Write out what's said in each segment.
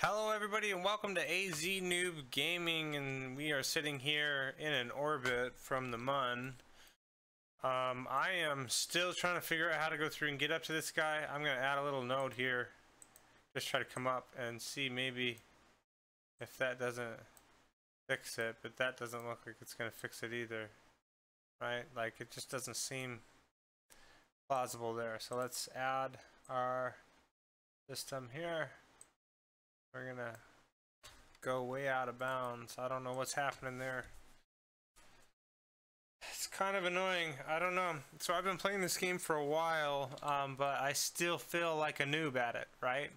Hello everybody and welcome to AZ Noob Gaming, and we are sitting here in an orbit from the MUN. I am still trying to figure out how to go through and get up to this guy. I'm going to add a little node here. Just try to come up and see maybe if that doesn't fix it, but that doesn't look like it's going to fix it either. Right? Like it just doesn't seem plausible there. So let's add our system here. We're gonna go way out of bounds. I don't know what's happening there. It's kind of annoying. I don't know. So I've been playing this game for a while, but I still feel like a noob at it, right?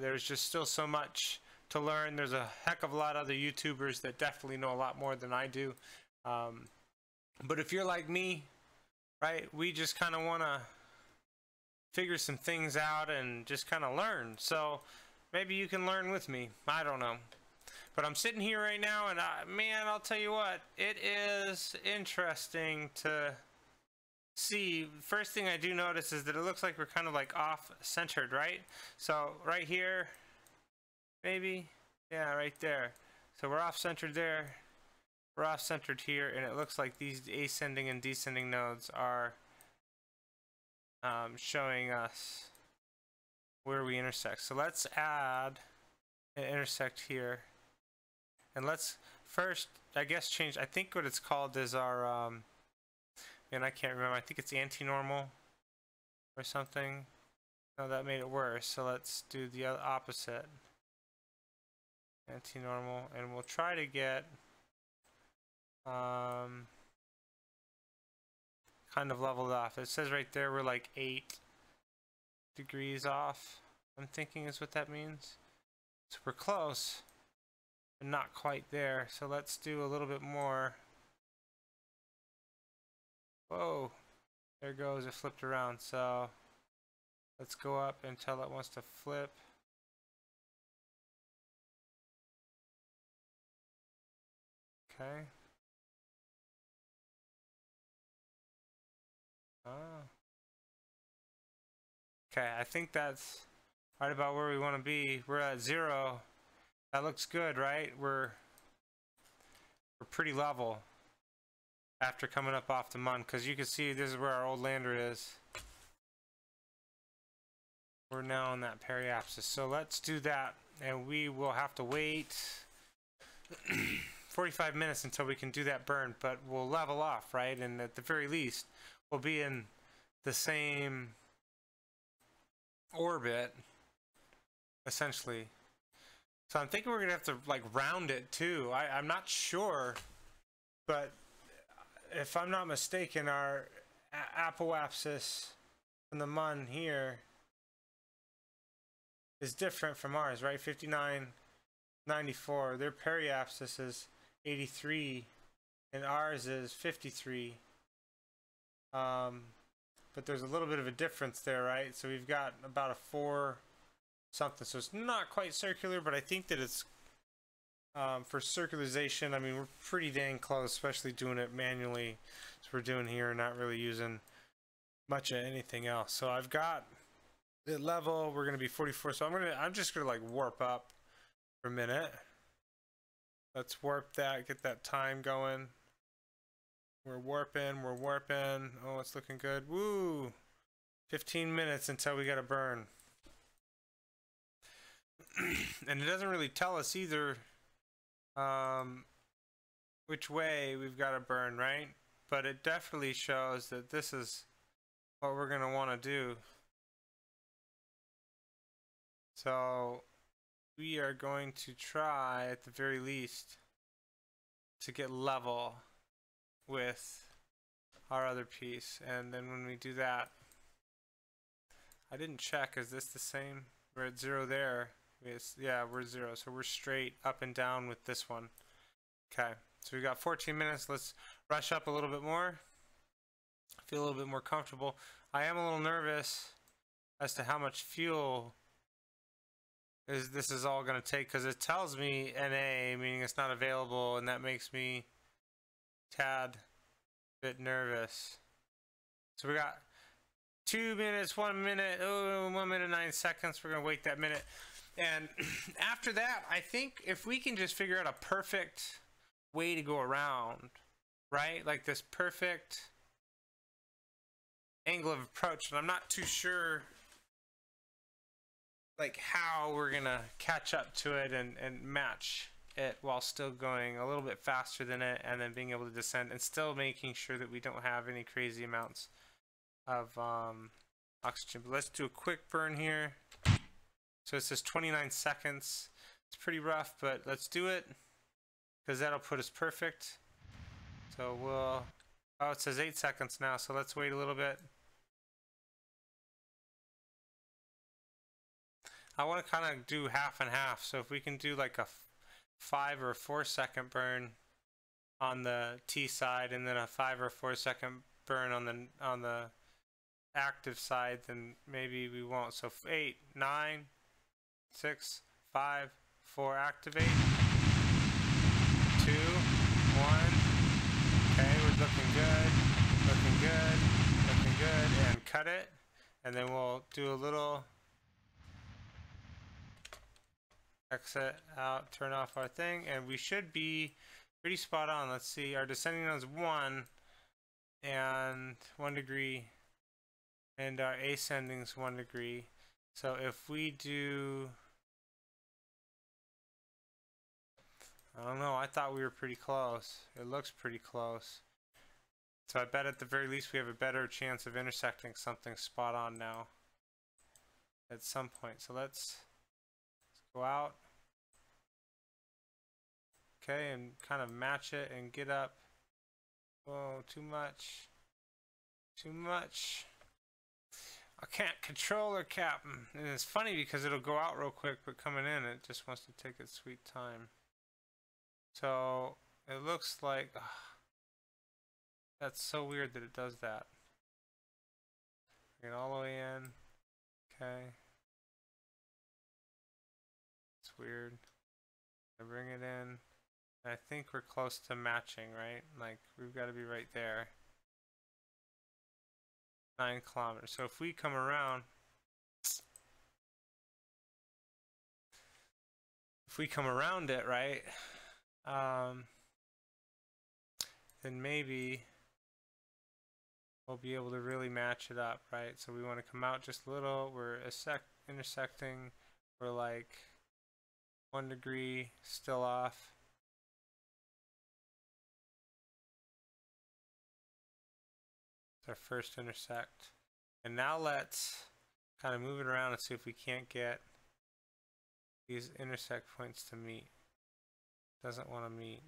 There's just still so much to learn. There's a heck of a lot of other YouTubers that definitely know a lot more than I do. But if you're like me, right, we just kind of want to figure some things out and just kind of learn. So maybe you can learn with me. I don't know. But I'm sitting here right now, and man, I'll tell you what, it is interesting to see. First thing I do notice is that it looks like we're kind of like off-centered, right? So right here, maybe, yeah, right there. So we're off-centered there. We're off-centered here, and it looks like these ascending and descending nodes are showing us where we intersect. So let's add an intersect here, and let's first, I guess, change. I think what it's called is our and I can't remember. I think it's anti-normal or something. No, that made it worse. So let's do the opposite, anti-normal, and we'll try to get kind of leveled off. It says right there we're like 8 degrees off, I'm thinking is what that means. So we're close, but not quite there. So let's do a little bit more. Whoa, there it goes, it flipped around. So let's go up until it wants to flip. Okay. Oh. Okay, I think that's right about where we want to be. We're at 0. That looks good, right? We're pretty level after coming up off the MUN, because you can see this is where our old lander is. We're now on that periapsis. So let's do that, and we will have to wait 45 minutes until we can do that burn, but we'll level off, right? And at the very least, we'll be in the same orbit essentially. So I'm thinking we're gonna have to like round it too. I'm not sure, but if I'm not mistaken, our apoapsis from the MUN here is different from ours, right? 59.94. Their periapsis is 83 and ours is 53. But there's a little bit of a difference there, right? So we've got about a 4 something. So it's not quite circular, but I think that it's for circularization. I mean, we're pretty dang close, especially doing it manually. So we're doing here, not really using much of anything else. So I've got the level. We're gonna be 44. So I'm just gonna like warp up for a minute. Let's warp that, get that time going. We're warping, we're warping. Oh, it's looking good. Woo! 15 minutes until we gotta burn. And it doesn't really tell us either which way we've got to burn, right? But it definitely shows that this is what we're gonna want to do. So we are going to try at the very least to get level with our other piece, and then when we do that, I didn't check, is this the same? We're at 0 there. Yeah, we're 0, so we're straight up and down with this one. Okay, so we got 14 minutes. Let's rush up a little bit more. Feel a little bit more comfortable. I am a little nervous as to how much fuel this is all going to take, because it tells me NA, meaning it's not available, and that makes me tad bit nervous. So we got 2 minutes, 1 minute, 1 minute 9 seconds. We're gonna wait that minute. And after that, I think if we can just figure out a perfect way to go around, right? Like this perfect angle of approach, and I'm not too sure like how we're gonna catch up to it and match it while still going a little bit faster than it, and then being able to descend and still making sure that we don't have any crazy amounts of oxygen. But let's do a quick burn here. So it says 29 seconds. It's pretty rough, but let's do it because that'll put us perfect. So we'll, oh, it says 8 seconds now, so let's wait a little bit. I want to kind of do half and half, so if we can do like a 5 or 4 second burn on the T side and then a 5 or 4 second burn on the active side, then maybe we won't. So 8, 9, 6, 5, 4, activate. 2, 1. Okay, we're looking good, looking good, looking good, and cut it. And then we'll do a little exit out, turn off our thing, and we should be pretty spot on. Let's see, our descending is 1 and 1 degree, and our ascending is 1 degree. So if we do, I don't know, I thought we were pretty close. It looks pretty close. So I bet at the very least we have a better chance of intersecting something spot on now at some point. So let's go out. Okay, and kind of match it and get up. Whoa, too much. Too much. I can't control her, Captain. And it's funny because it'll go out real quick, but coming in, it just wants to take its sweet time. So it looks like that's so weird that it does that. Bring it all the way in. Okay. It's weird. I bring it in. I think we're close to matching, right? Like, we've got to be right there. 9 kilometers. So if we come around, it, right? Then maybe we'll be able to really match it up, right? So we want to come out just a little. We're intersecting. We're like 1 degree still off. Our first intersect, and now let's kind of move it around and see if we can't get these intersect points to meet. Doesn't want to meet,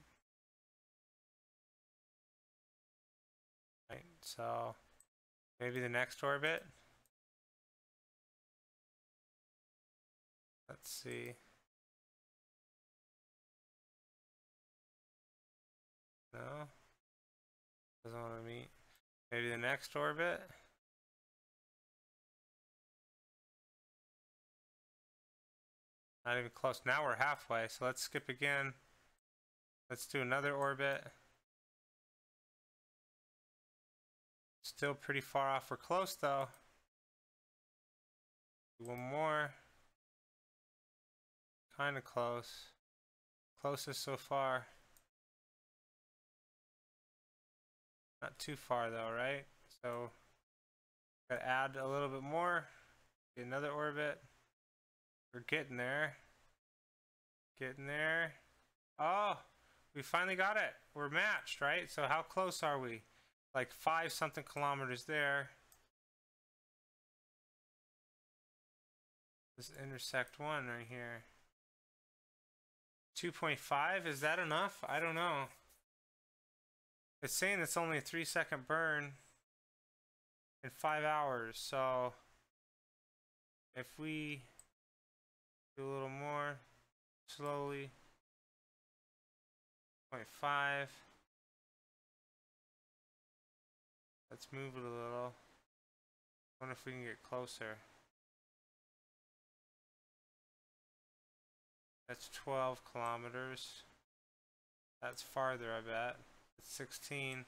right? So maybe the next orbit. Let's see. No, doesn't want to meet. Maybe the next orbit. Not even close. Now we're halfway, so let's skip again. Let's do another orbit. Still pretty far off. We're close though. One more. Kind of close. Closest so far. Not too far though, right? So gotta add a little bit more. Get another orbit. We're getting there. Getting there. Oh, we finally got it. We're matched, right? So how close are we? Like 5 something kilometers there. Let's intersect 1 right here. 2.5, is that enough? I don't know. It's saying it's only a 3-second burn in 5 hours, so if we do a little more slowly, 0.5, let's move it a little. I wonder if we can get closer. That's 12 kilometers. That's farther, I bet. It's 16.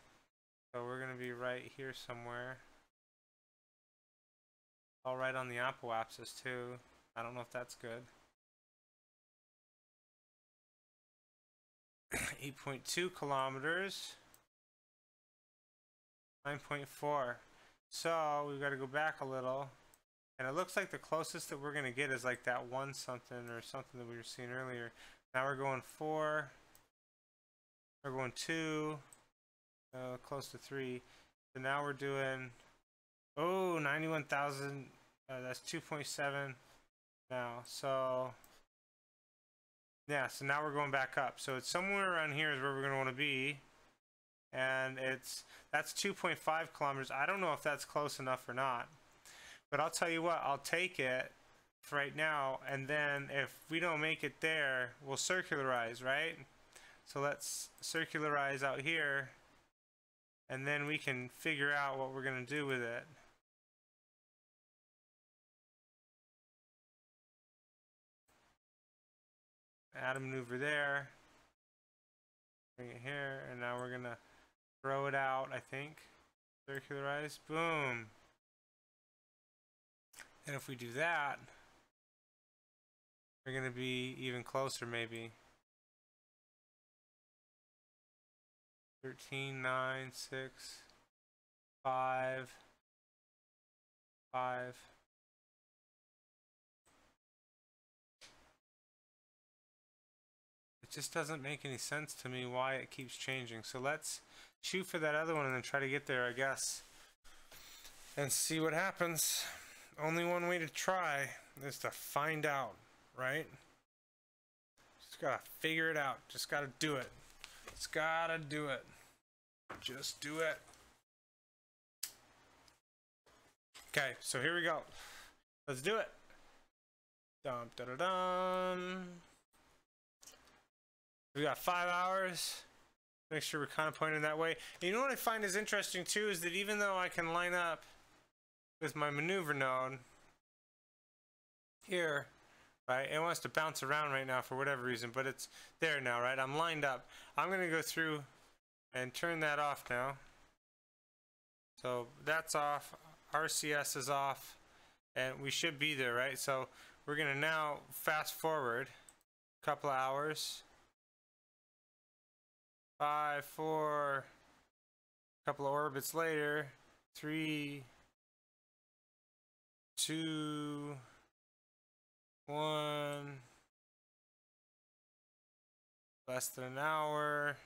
So we're going to be right here somewhere. All right on the apoapsis too. I don't know if that's good. 8.2 kilometers. 9.4. So we've got to go back a little. And it looks like the closest that we're going to get is like that 1 something or something that we were seeing earlier. Now we're going 4. We're going 2. Close to 3. So now we're doing, oh, 91,000. That's 2.7 now. So, yeah, so now we're going back up. So it's somewhere around here is where we're going to want to be. And that's 2.5 kilometers. I don't know if that's close enough or not. But I'll tell you what, I'll take it for right now, and then if we don't make it there, we'll circularize, right? So let's circularize out here, and then we can figure out what we're going to do with it. Add a maneuver there. Bring it here, and now we're going to throw it out, I think. Circularize, boom. And if we do that, we're going to be even closer maybe. 13, 9, 6, 5, 5. It just doesn't make any sense to me why it keeps changing. So let's shoot for that other one and then try to get there, I guess. And see what happens. Only one way to try is to find out, right? Just gotta figure it out. Just gotta do it. Just gotta do it. Just do it. Okay, so here we go. Let's do it. Dum da da dum. We got 5 hours. Make sure we're kind of pointing that way. And you know what I find is interesting too is that even though I can line up with my maneuver node here, right? It wants to bounce around right now for whatever reason, but it's there now, right? I'm lined up. I'm going to go through and turn that off now. So that's off. RCS is off. And we should be there, right? So we're going to now fast forward a couple of hours. 5, 4, a couple of orbits later. 3, 2, 1, less than an hour.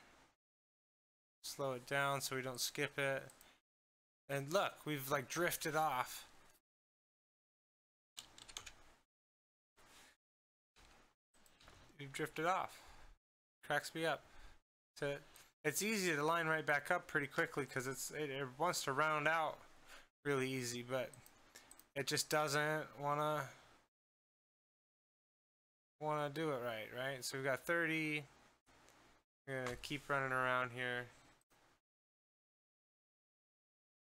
Slow it down so we don't skip it. And look, we've like drifted off. We've drifted off. Cracks me up. So it's easy to line right back up pretty quickly because it wants to round out really easy, but it just doesn't wanna do it right? So we've got 30. We're gonna keep running around here.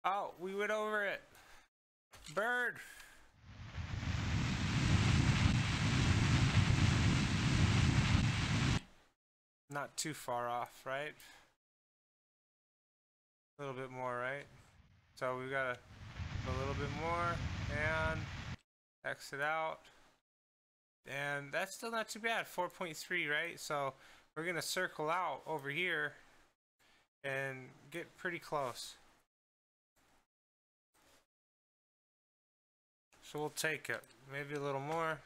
Oh, we went over it. Bird. Not too far off, right? A little bit more, right? So we've got to go a little bit more and exit out. And that's still not too bad, 4.3, right? So we're going to circle out over here and get pretty close. So we'll take it. Maybe a little more.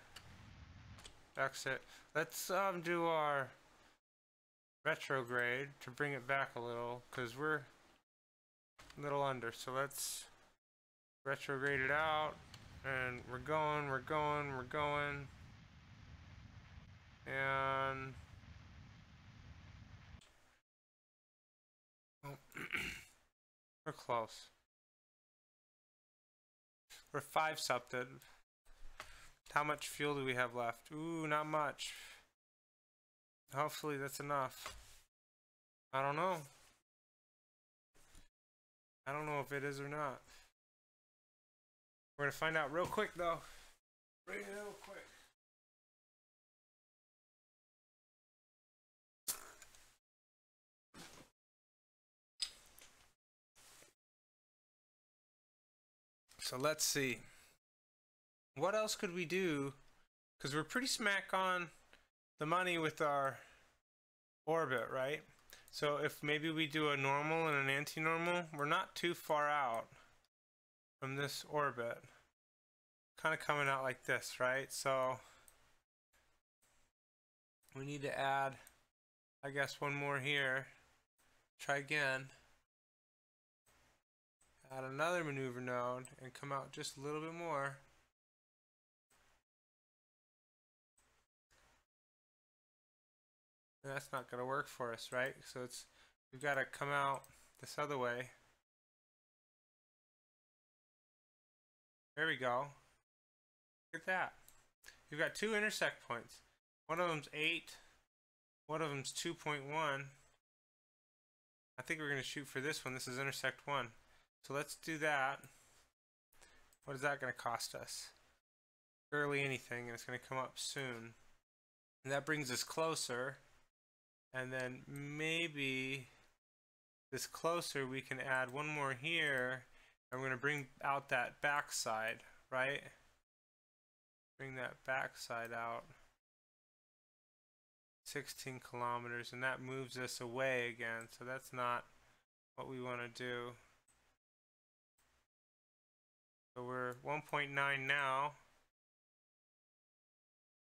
Exit. Let's do our retrograde to bring it back a little, because we're a little under. So let's retrograde it out, and we're going, and oh, we're close. We're 5 something. How much fuel do we have left? Ooh, not much. Hopefully that's enough. I don't know. I don't know if it is or not. We're gonna find out real quick though. Real quick. So let's see. What else could we do? Because we're pretty smack on the money with our orbit, right? So if maybe we do a normal and an anti-normal, we're not too far out from this orbit. Kind of coming out like this, right? So we need to add, I guess, one more here. Try again. Add another maneuver node and come out just a little bit more. And that's not going to work for us, right? So we've got to come out this other way. There we go. Look at that. You've got two intersect points. One of them's 8. One of them's 2.1. I think we're going to shoot for this one. This is intersect 1. So let's do that. What is that going to cost us? Barely anything, and it's going to come up soon. And that brings us closer. And then maybe this closer we can add one more here. And we're going to bring out that backside, right? Bring that backside out. 16 kilometers, and that moves us away again. So that's not what we want to do. So we're 1.9 now.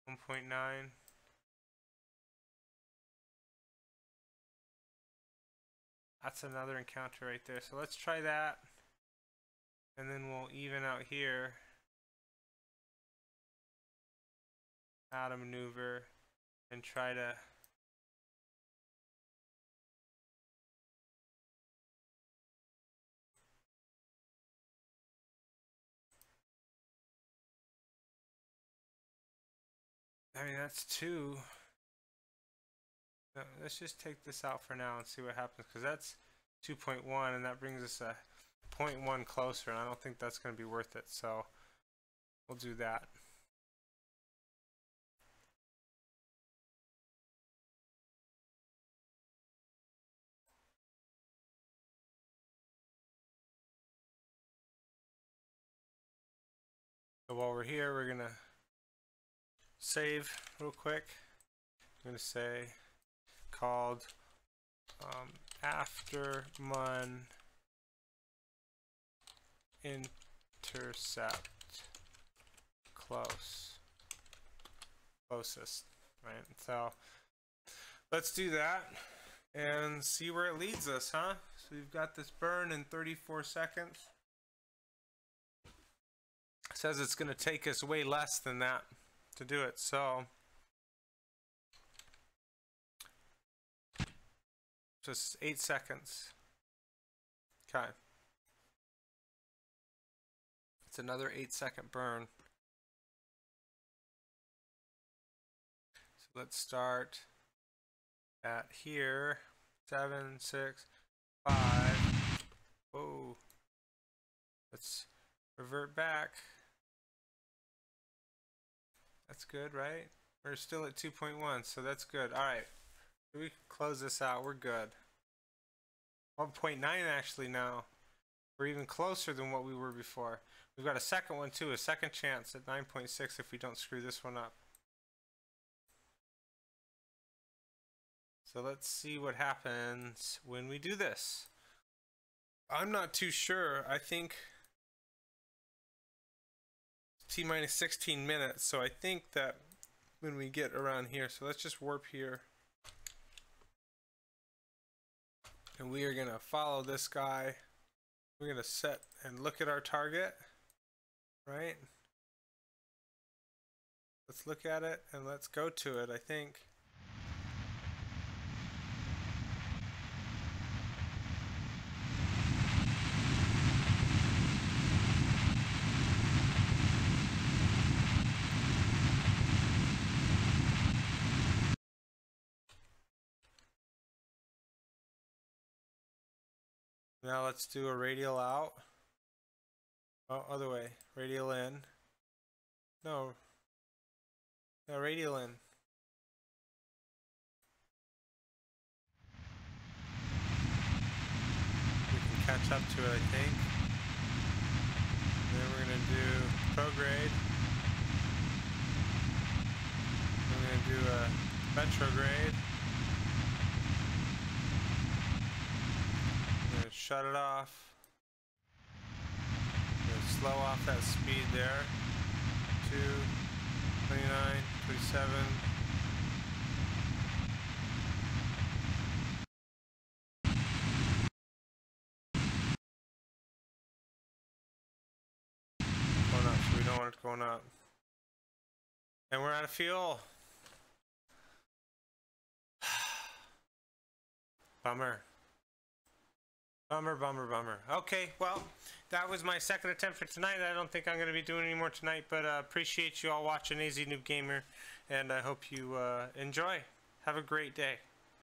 1.9. That's another encounter right there. So let's try that. And then we'll even out here. Add a maneuver and try to that's 2. No, let's just take this out for now and see what happens, because that's 2.1 and that brings us a 0.1 closer, and I don't think that's going to be worth it, so we'll do that. So while we're here, we're going to save real quick. I'm going to say called after MUN intercept closest, right? So let's do that and see where it leads us, huh? So we've got this burn in 34 seconds. It says it's going to take us way less than that to do it, so just 8 seconds. Okay. It's another 8-second burn. So let's start at here. 7, 6, 5. Whoa. Let's revert back. That's good, right? We're still at 2.1, so that's good. All right. We can close this out. We're good. 1.9 actually now. We're even closer than what we were before. We've got a second one too, a second chance at 9.6 if we don't screw this one up. So let's see what happens when we do this. I'm not too sure. I think T-minus 16 minutes, so I think that when we get around here, so let's just warp here. And we are going to follow this guy. We're going to set and look at our target, right? Let's look at it and let's go to it, I think. Now let's do a radial out. Oh, other way. Radial in. No. No, radial in. We can catch up to it, I think. And then we're going to do prograde. We're going to do a retrograde. shut it off. Slow off that speed there. 2, 29, 27. Going up, so we don't want it going up. And we're out of fuel. Bummer. Bummer, bummer, bummer. Okay, well, that was my second attempt for tonight. I don't think I'm going to be doing any more tonight, but appreciate you all watching AZ Noob Gamer, and I hope you enjoy. Have a great day.